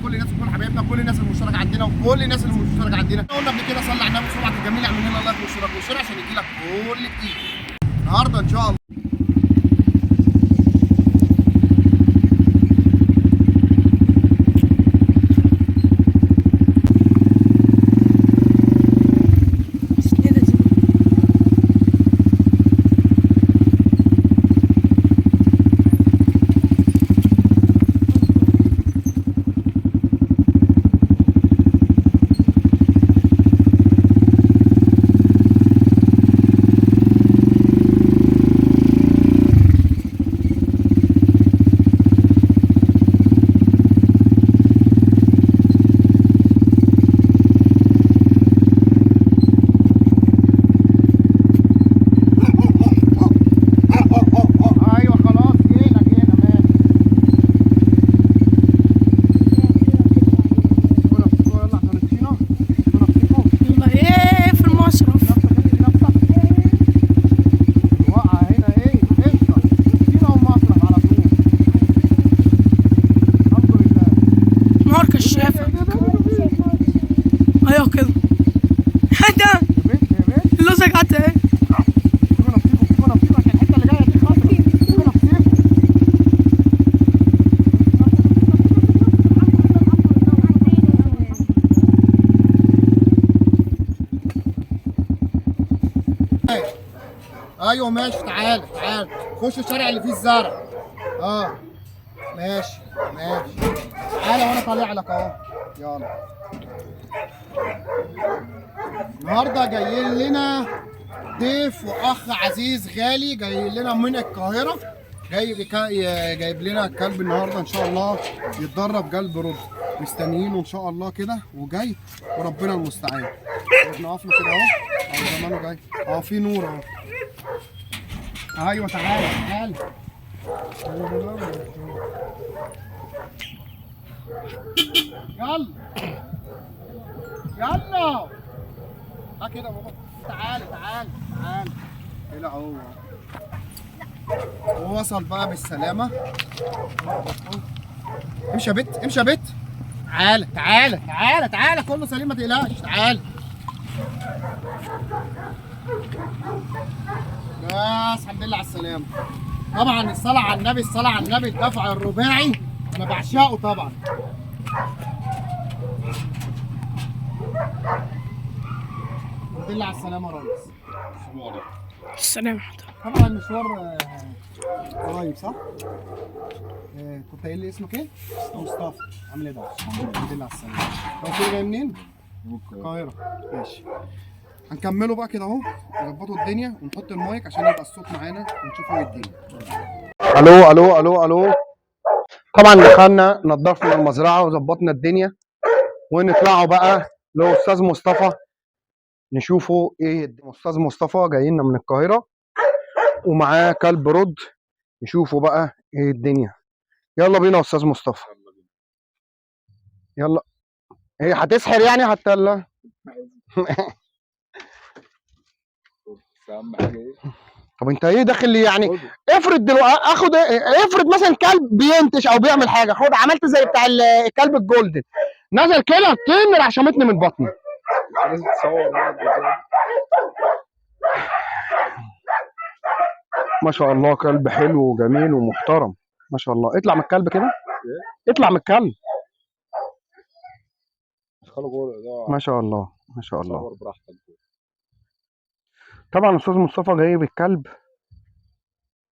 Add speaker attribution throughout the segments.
Speaker 1: كل الناس وكل حبايبنا وكل الناس المشتركه عندنا وكل الناس المشتركه عندنا. قلنا قبل كده صلي على النبي صبعك الجميل، اعمل لنا لايك واشتراك وشير عشان يجي لك كل جديد. النهارده ان شاء الله
Speaker 2: ايوه كده ده اللوزة قعدت ايه.
Speaker 1: ايوه ماشي، تعال تعال خش الشارع اللي فيه الزرع. ماشي ماشي، تعالى وانا طالع لك اهو. يلا النهارده جايين لنا ضيف واخ عزيز غالي، جاي لنا من القاهره، جايب لنا كلب النهارده ان شاء الله يتدرب قلب رد، مستنيينه ان شاء الله كده وجاي وربنا المستعان. نقف له كده اهو زمانه جاي اهو، في نور اهو. ايوه تعالى تعالى يلا يلا ها كده بابا، تعالى تعالى تعالى كده اهو. هو وصل بقى بالسلامة. امشي يا بت، امشي يا بت، تعالى تعالى تعالى تعالى كله سليم ما تقلقش، تعالى بس. الحمد لله على السلامة. طبعا الصلاة على النبي، الصلاة على النبي، الدفع الرباعي أنا بعشقه طبعا. الحمد لله على السلامة يا ريس.
Speaker 2: السلام.
Speaker 1: طبعا المشوار قريب صح؟ كنت قايل لي اسمك ايه؟ مصطفى. عامل ايه ده؟ الحمد لله على السلامة. هو كده جاي منين؟ القاهرة. ماشي. هنكمله بقى كده اهو، نظبطوا الدنيا ونحط المايك عشان يبقى الصوت معانا ونشوفوا ايه الدنيا. الو الو الو الو. طبعا دخلنا نضفنا المزرعة وظبطنا الدنيا، ونطلعوا بقى لأستاذ مصطفى نشوفوا ايه الدنيا. أستاذ مصطفى جاي لنا من القاهرة ومعاه كلب رد، نشوفوا بقى ايه الدنيا. يلا بينا يا استاذ مصطفى. يلا. هي هتسحر يعني حتى لا. طب انت ايه داخل لي يعني؟ افرض دلوقتي اخد افرض مثلا كلب بينتش او بيعمل حاجه، خد عملت زي بتاع الكلب الجولدن، نزل كده طين راح شمتني من بطني. لازم تصور. ما شاء الله كلب حلو وجميل ومحترم ما شاء الله. اطلع من الكلب كده، اطلع من الكلب. ما شاء الله ما شاء الله. طبعا استاذ مصطفى جايب الكلب.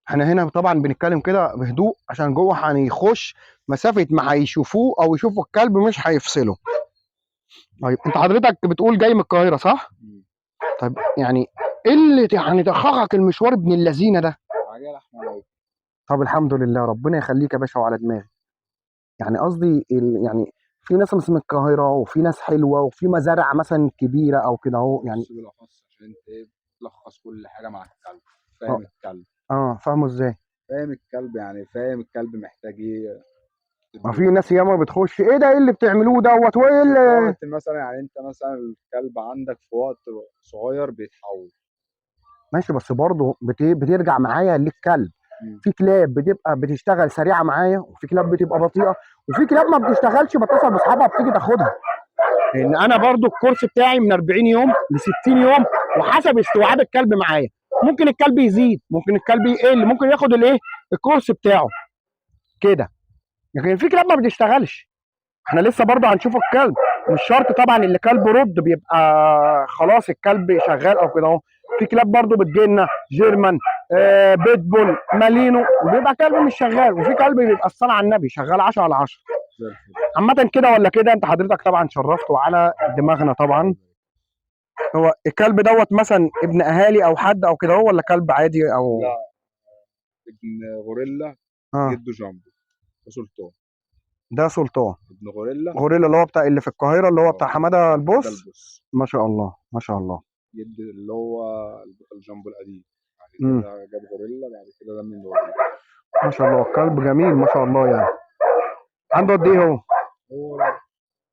Speaker 1: احنا هنا طبعا بنتكلم كده بهدوء عشان جوه هنخش مسافه ما هيشوفوه او يشوفوا الكلب مش هيفصلوا. طيب انت حضرتك بتقول جاي من القاهره صح؟ طيب يعني ايه اللي يعني تخرجك المشوار ابن اللذينه ده؟ طب الحمد لله، ربنا يخليك يا باشا وعلى دماغي. يعني قصدي يعني في ناس مثلا من القاهره وفي ناس حلوه وفي مزارع مثلا كبيره او كده اهو يعني.
Speaker 3: بالاخص عشان انت ايه بتلخص كل حاجه مع الكلب، فاهم الكلب.
Speaker 1: فاهمه ازاي؟
Speaker 3: فاهم الكلب يعني فاهم الكلب محتاج ايه.
Speaker 1: ما في ناس ياما بتخش ايه ده، ايه اللي بتعملوه دوت وايه اللي
Speaker 3: وقت مثلا يعني انت مثلا الكلب عندك في وقت صغير بيتحول.
Speaker 1: ماشي، بس برضه بترجع معايا للكلب.
Speaker 4: في كلاب بتبقى بتشتغل سريعه معايا، وفي كلاب بتبقى بطيئه، وفي كلاب ما بتشتغلش بتصل باصحابها بتيجي تاخدها. لان انا برضو الكورس بتاعي من 40 يوم ل 60 يوم، وحسب استيعاب الكلب معايا. ممكن الكلب يزيد، ممكن الكلب يقل، ممكن ياخد الايه الكورس بتاعه كده. لكن في كلاب ما بتشتغلش. احنا لسه برضه هنشوف الكلب. مش شرط طبعا اللي كلب رد بيبقى خلاص الكلب شغال او كده اهو. في كلاب برضه بتجيلنا جيرمان، بيتبول، مالينو، وبيبقى كلب مش شغال. وفي كلب بيبقى الصلاة على النبي شغال 10 على 10. عامة كده ولا كده، انت حضرتك طبعا شرفت وعلى دماغنا طبعا. هو الكلب دوت مثلا ابن اهالي او حد او كده هو، ولا كلب عادي او؟
Speaker 3: لا، ابن غوريلا. جده جامبو. ده سلطان.
Speaker 4: ده سلطان
Speaker 3: ابن غوريلا.
Speaker 4: غوريلا اللي هو بتاع اللي في القاهرة، اللي هو بتاع حمادة البوس.
Speaker 3: البوس.
Speaker 4: ما شاء الله ما شاء الله.
Speaker 3: جد اللي هو الجامبو القديم. بعد كده جاب غوريلا، بعد كده ده من غوريلا.
Speaker 4: ما شاء الله الكلب جميل ما شاء الله يعني. عنده قد ايه هو؟
Speaker 3: هو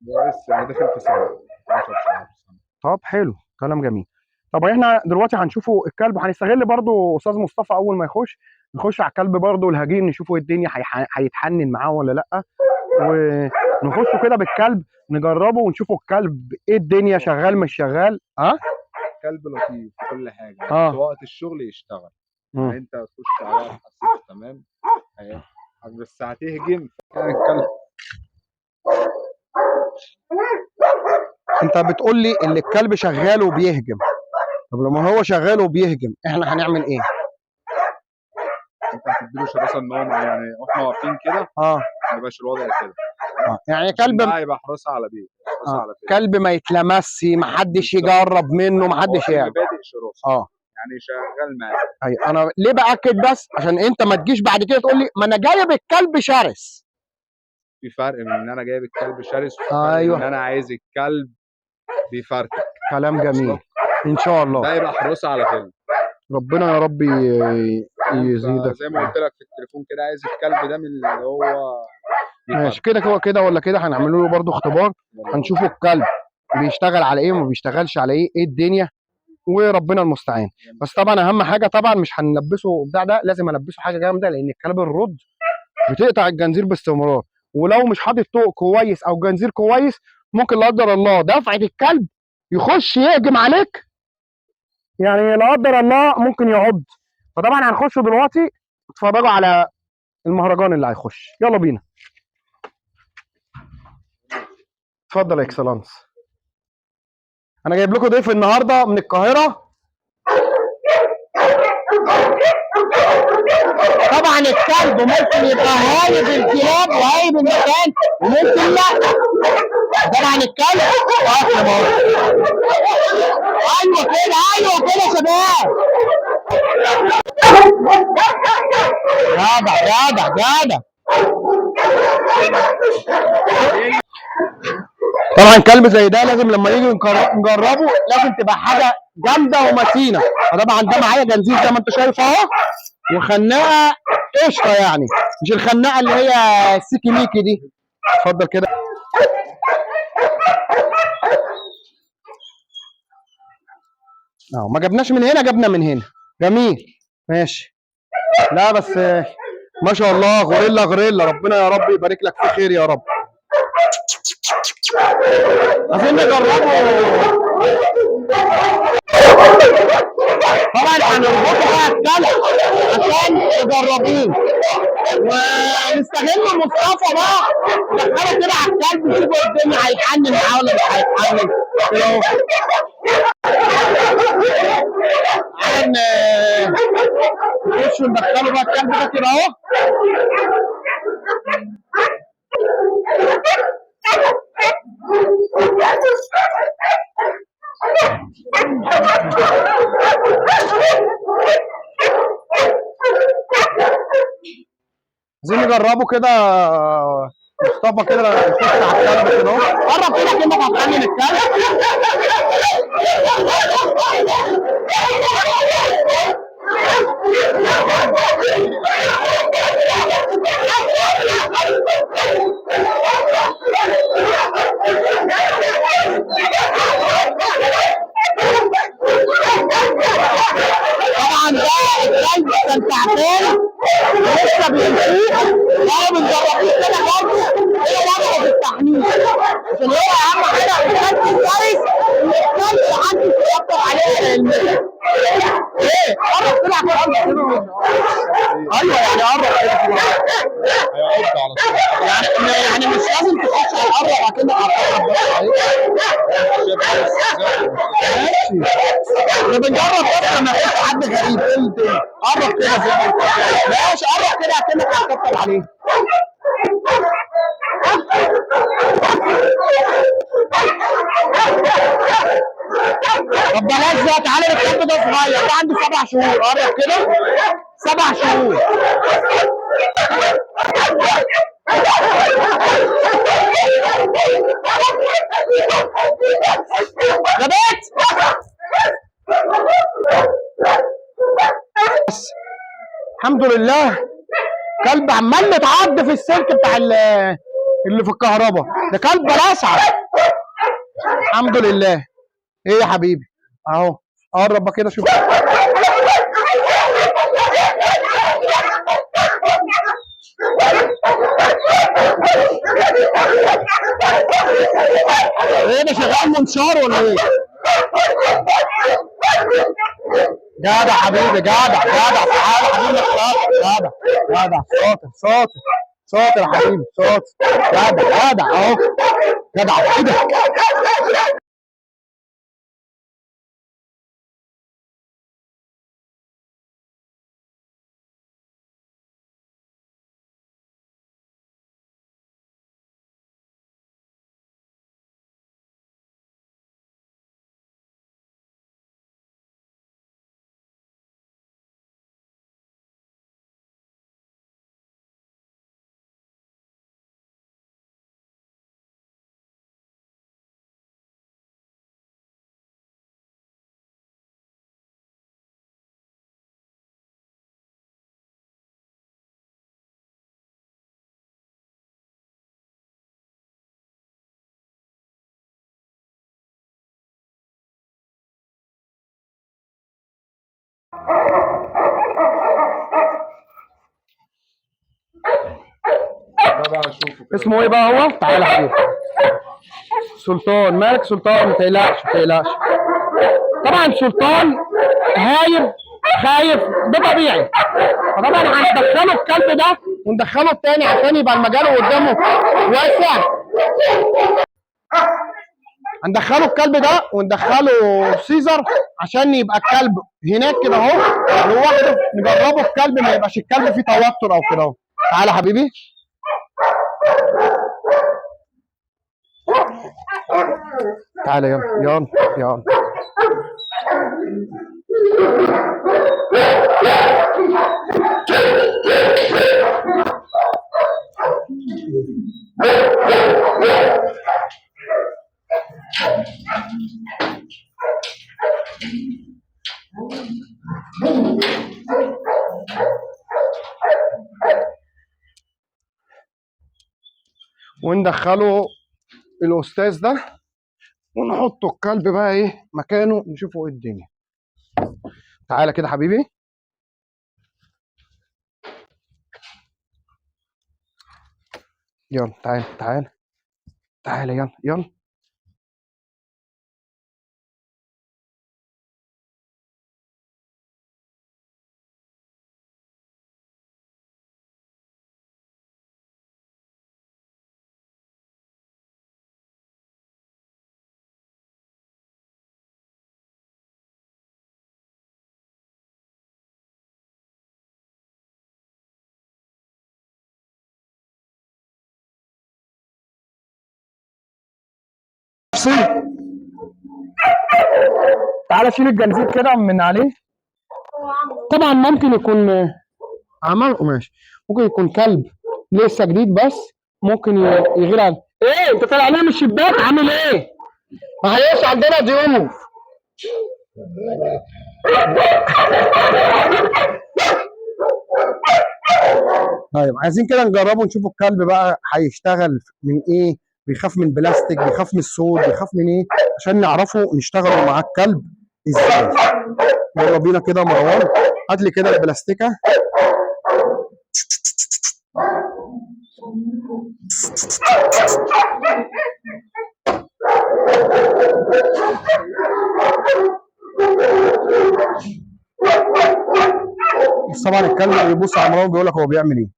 Speaker 3: ده لسه يعني داخل في سنة 12 شهر.
Speaker 4: طب حلو كلام جميل. طب احنا دلوقتي هنشوفه الكلب، وهنستغل برضو استاذ مصطفى اول ما نخش على الكلب برضو الهجين، نشوفه الدنيا هيتحنن معاه ولا لا، ونخش كده بالكلب نجربه ونشوفه الكلب ايه الدنيا شغال مش شغال.
Speaker 3: كلب لطيف في كل حاجه. في وقت الشغل يشتغل. يعني انت تخش على حسيت تمام اهي، بس هتهجم الكلب.
Speaker 4: انت بتقول لي اللي الكلب شغال وبيهجم. طب لما هو شغال وبيهجم احنا هنعمل ايه؟
Speaker 3: انت هتديله شراسه ان هو يعني واحنا واقفين كده ما يبقاش الوضع كده.
Speaker 4: يعني كلب
Speaker 3: هيبقى حراسه على بيت.
Speaker 4: كلب ما يتلمسش، ما حدش يجرب منه، ما حدش يعني
Speaker 3: بادئ شراسه. يعني شغال معاك.
Speaker 4: ايوه. انا ليه باكد بس عشان انت ما تجيش بعد كده تقول لي ما انا جايب الكلب شرس.
Speaker 3: في فرق من ان انا جايب الكلب شرس، وفي
Speaker 4: ايوه
Speaker 3: ان انا عايز الكلب بيفرتك.
Speaker 4: كلام جميل ان شاء الله.
Speaker 3: ده يبقى حراسه على كلب.
Speaker 4: ربنا يا رب يزيدك.
Speaker 3: زي ما قلت لك في التليفون كده، عايز الكلب ده من اللي هو
Speaker 4: ماشي كده كده ولا كده هنعمله له برضه اختبار، هنشوفه الكلب بيشتغل على ايه وما بيشتغلش على ايه الدنيا، وربنا المستعان. بس طبعا اهم حاجه طبعا مش هنلبسه بتاع ده، لازم البسه حاجه جامده، لان الكلاب الرد بتقطع الجنزير باستمرار. ولو مش حاطط طوق كويس او جنزير كويس ممكن لا قدر الله دفعه الكلب يخش يهجم عليك، يعني لا قدر الله ممكن يعض. فطبعا هنخش دلوقتي اتفرجوا على المهرجان اللي هيخش. يلا بينا. اتفضل يا اكسلانس. انا جايب لكم ضيف النهارده من القاهره. طبعا الكلب ممكن يبقى هايب الكلاب وهايب المكان وممكن لا. طبعا الكلب ايوه كده ايوه كده يا شباب. جدع جدع جدع. طبعا كلب زي ده لازم لما يجي نجربه لازم تبقى حاجه جامده ومتينه. فطبعا ده معايا جنزير زي ما انت شايف اهو، وخناقه قشطه يعني، مش الخناقه اللي هي السيكي ميكي دي. اتفضل كده. ما جبناش من هنا، جبنا من هنا. جميل ماشي. لا بس ما شاء الله غوريلا غوريلا، ربنا يا رب يبارك لك في خير يا رب. عايزين نجربه. طبعا هنربطه بقى الكلب عشان تجربوه، ونستغل مصطفى بقى ندخله كده على الكلب نشوف الدنيا هيتحنن معاه ولا مش هيتحنن كده اهو. نخش ندخله بقى الكلب ده كده اهو. عايزين نجربه كده مصطفى كده نخش على الكلب كده اهو. قرب كده كأنك هتحنن الكلب. طبعا ده الكلب كان تعبان لسه بيمشوه اه بنجربيه كده برضه هو وضعه في التحميل عشان هو اهم حاجه الكلب كويس ان الكلب محدش يطبطب عليه علميا. ايه قرب طلع في الارض كده. ايوه يعني قرب كده
Speaker 3: هيعض على طول.
Speaker 4: يعني مش لازم تخش على الارض اكنك هتقرب بس عليه. ماشي احنا بنجرب بس ما يحس حد غريب. قلت قرب كده زي ماشي قرب كده اكنك هتطبطب عليه. طب بلاش ده تعالى الكلب ده صغير ده عنده 7 شهور قرب كده 7 شهور. نبات بس الحمد لله كلب عمال متعض في السلك بتاع اللي في الكهرباء ده كلب لسعة الحمد لله. ايه يا حبيبي اهو قرب بقى كده شوف. ايه ده شغال منشار ولا ايه؟ جدع حبيبي جدع تعالى حبيبي جدع شاطر يا حبيبي شاطر جدع اهو جدع ايه ده؟ اسمه ايه بقى هو؟ تعالى حبيبي سلطان. مالك سلطان؟ ما تقلقش طبعا سلطان هايب خايف ده طبيعي. فطبعا هندخله الكلب ده وندخله التاني عشان يبقى المجال قدامه واسع. هندخله الكلب ده وندخله سيزر عشان يبقى الكلب هناك كده اهو لوحده نجربه الكلب ما يبقاش الكلب فيه توتر او كده اهو. تعالى حبيبي تعالى يلا وندخله الاستاذ ده ونحطه الكلب بقى ايه مكانه نشوفه ايه الدنيا. تعالى كده حبيبي يلا تعالى يلا تعالى شيل الجنزير كده من عليه. طبعا ممكن يكون عمل قماش، ممكن يكون كلب لسه جديد بس ممكن يغير على ايه. انت طالع عليه من الشباك عامل ايه؟ معلش عندنا ضيوف. طيب عايزين كده نجربه نشوف الكلب بقى هيشتغل من ايه، بيخاف من بلاستيك، بيخاف من الصوت، بيخاف من ايه، عشان نعرفه نشتغلوا مع الكلب ازاي. يلا بينا كده يا مروان هات لي كده البلاستيكه. بس طبعا الكلب بيبص على مروان بيقول لك هو بيعمل ايه.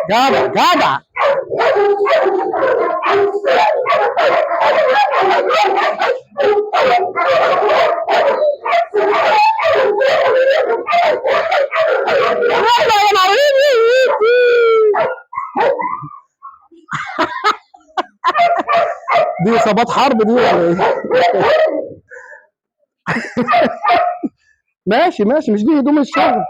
Speaker 4: جدع جدع. دي اصابات حرب دي ولا ايه؟ ماشي ماشي، مش دي هدوم الشغل.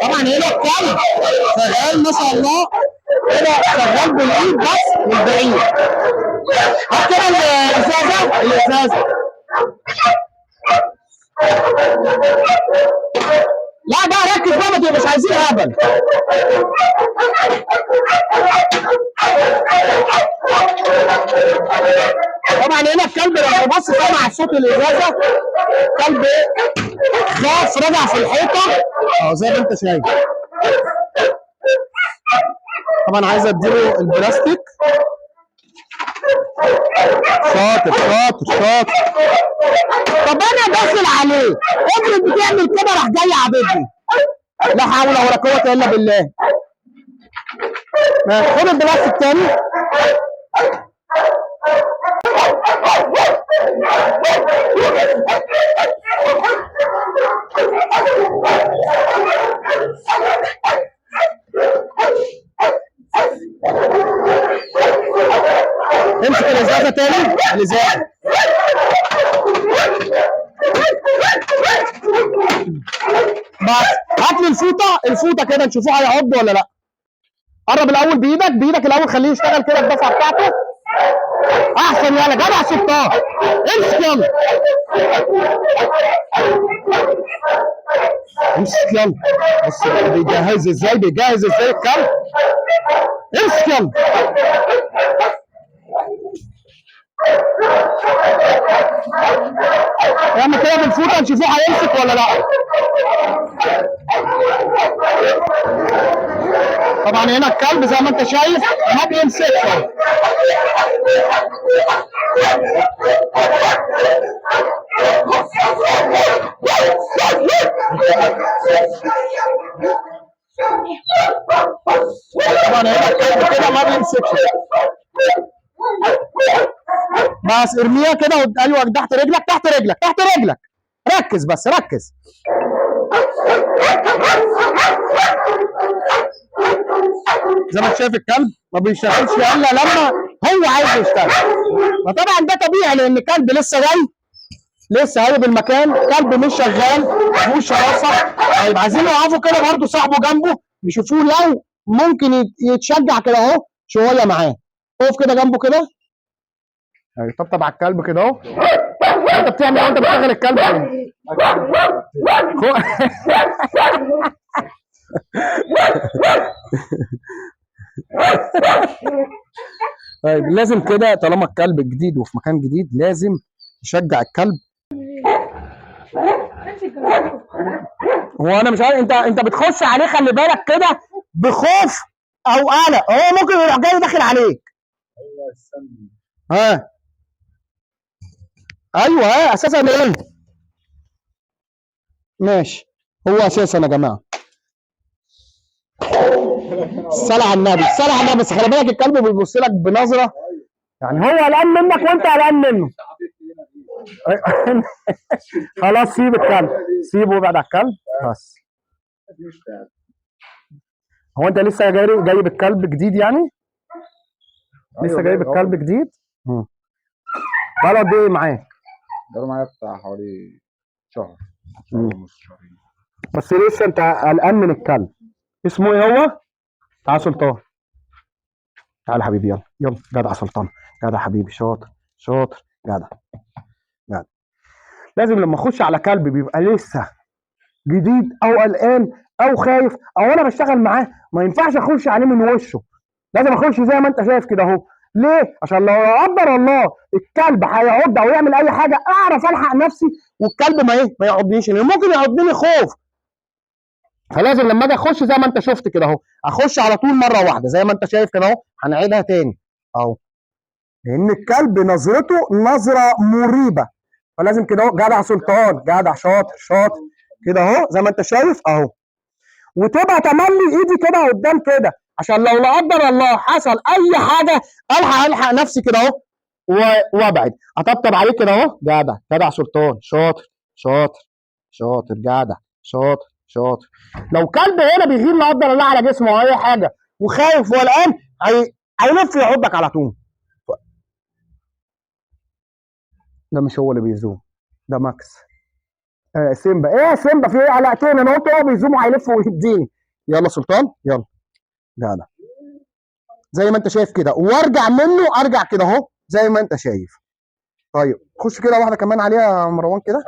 Speaker 4: طبعا هنا الكلب شغال ما شاء الله كده، شغال بالايد بس من بعيد. هات كده الازازه. لا بقى ركز بقى، ما تبقاش عايزين هبل. طبعا هنا الكلب لما بص سمع صوت الازازه، كلب خاف رجع في الحيطه زي ما انت شايف. طبعا عايز اديله البلاستيك. شاطر شاطر شاطر. طب انا داخل عليه، افرض بتعمل كده راح جاي عابدني. لا حول ولا قوه الا بالله. خد البلاستيك تاني. امسك الازازه تاني. الازازه بس. هات لي الفوطه كده نشوفوه هيعض ولا لا. قرب الاول بايدك الاول، خليه يشتغل كده الدفعه بتاعته. احسن يلا جدع سلطان. امسك يلا. امسك يلا. بص بيجهز ازاي الكلب. امسك يلا. اعمل كده بالفوطه نشوفوه هيمسك ولا لا. طبعا هنا الكلب زي ما انت شايف ما بيمسكش. طبعا هنا الكلب كده ما بيمسكش. بس ارميها كده ايوه تحت رجلك. ركز بس ركز. زي ما انت شايف الكلب ما بيشتغلش الا لما هو عايز يشتغل. فطبعا ده طبيعي لان الكلب لسه جاي بالمكان، كلب مش شغال مفيهوش شراسه. طيب عايزين نوقفه كده برده صاحبه جنبه نشوفوه لو ممكن يتشجع كده اهو شويه معاه. اقف كده جنبه كده. طبطب على الكلب كده اهو. انت بتعمل ايه؟ انت بتشغل الكلب طيب لازم كده طالما الكلب جديد وفي مكان جديد لازم نشجع الكلب. هو انا مش عارف انت بتخش عليه خلي بالك كده بخوف او قلق، هو ممكن يروح جاي داخل عليك. ايوه اساسا ايه؟ ماشي هو اساسا يا جماعه. الصلاة على النبي بس خلي بالك الكلب بيبص لك بنظره يعني هو قلقان منك وانت قلقان منه. خلاص سيب الكلب، سيبه وابعد على الكلب بس. هو انت لسه جايب الكلب جديد يعني؟ لسه جايب الكلب جديد؟ بقاله قد ايه معاك؟
Speaker 3: داروا معايا بتاع حوالي شهر ونص شهرين.
Speaker 4: بس لسه انت قلقان من الكلب. اسمه ايه هو؟ تعال سلطان. تعال يا حبيبي، يلا يلا. جدع سلطان، جدع حبيبي، شاطر شاطر، جدع جدع. لازم لما اخش على كلب بيبقى لسه جديد او قلقان او خايف او انا بشتغل معاه، ما ينفعش اخش عليه من وشه. لازم اخش زي ما انت شايف كده اهو. ليه؟ عشان لو لا قدر الله الكلب هيعض او يعمل اي حاجه اعرف الحق نفسي، والكلب ما يعضنيش، لان ممكن يعضني خوف. فلازم لما اجي اخش زي ما انت شفت كده اهو، اخش على طول مره واحده زي ما انت شايف كده اهو. هنعيدها تاني اهو، لان الكلب نظرته نظره مريبه، فلازم كده اهو. جدع سلطان، جدع شاطر شاطر، كده اهو زي ما انت شايف اهو. وتبقى تملي ايدي كده قدام كده، عشان لو لا قدر الله حصل اي حاجه الحق نفسي كده اهو وابعد. اطبطب عليه كده اهو. جدع جدع سلطان، شاطر شاطر شاطر، جدع شاطر شاطر. لو كلب هنا بيغير لا قدر الله على جسمه او اي حاجه وخايف وقلقان هيلف يعضك على طول. ده مش هو اللي بيزوم، ده ماكس. سيمبا. ايه يا سيمبا، في ايه؟ قلقتني، انا قلت هو بيزوم وهيلف ويديني. يلا سلطان يلا. جدع زي ما انت شايف كده، وارجع منه ارجع كده اهو زي ما انت شايف. طيب خش كده واحده كمان عليها يا مروان كده.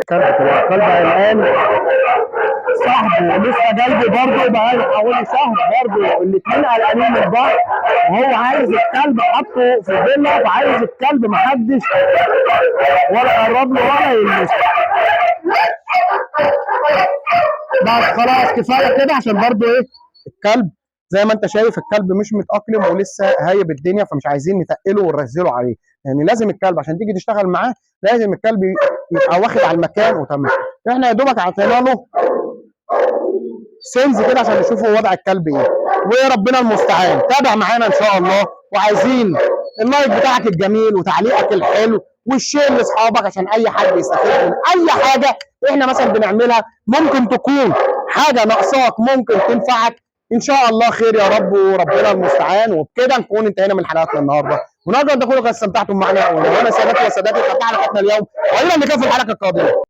Speaker 4: كلب قلقان، صاحبه لسه جايبه برضه بقى حوالي شهر، برضه الاثنين قلقانين من بعض، وهو عايز الكلب حاطه في فيلا، وعايز الكلب محدش ولا يقرب له ولا يلمسه. بس خلاص كفايه كده، عشان برضه ايه الكلب زي ما انت شايف الكلب مش متاقلم ولسه هايب الدنيا، فمش عايزين نتقله ونرزله عليه. يعني لازم الكلب عشان تيجي تشتغل معاه لازم الكلب يبقى واخد على المكان وتمام. احنا يا دوبك عطينا له سيلز كده عشان نشوفوا وضع الكلب ايه، وربنا المستعان. تابع معانا ان شاء الله، وعايزين اللايك بتاعك الجميل وتعليقك الحلو والشير لاصحابك عشان اي حد يستفيد من اي حاجه احنا مثلا بنعملها. ممكن تكون حاجه ناقصاك ممكن تنفعك، ان شاء الله خير يا رب، وربنا المستعان. وبكده نكون انتهينا من حلقتنا النهارده، ونرجو ان تكونوا قد استمتعتم معنا. وانا سادتي وسادتي قد حلقتنا اليوم، والى اللقاء في الحلقه القادمه.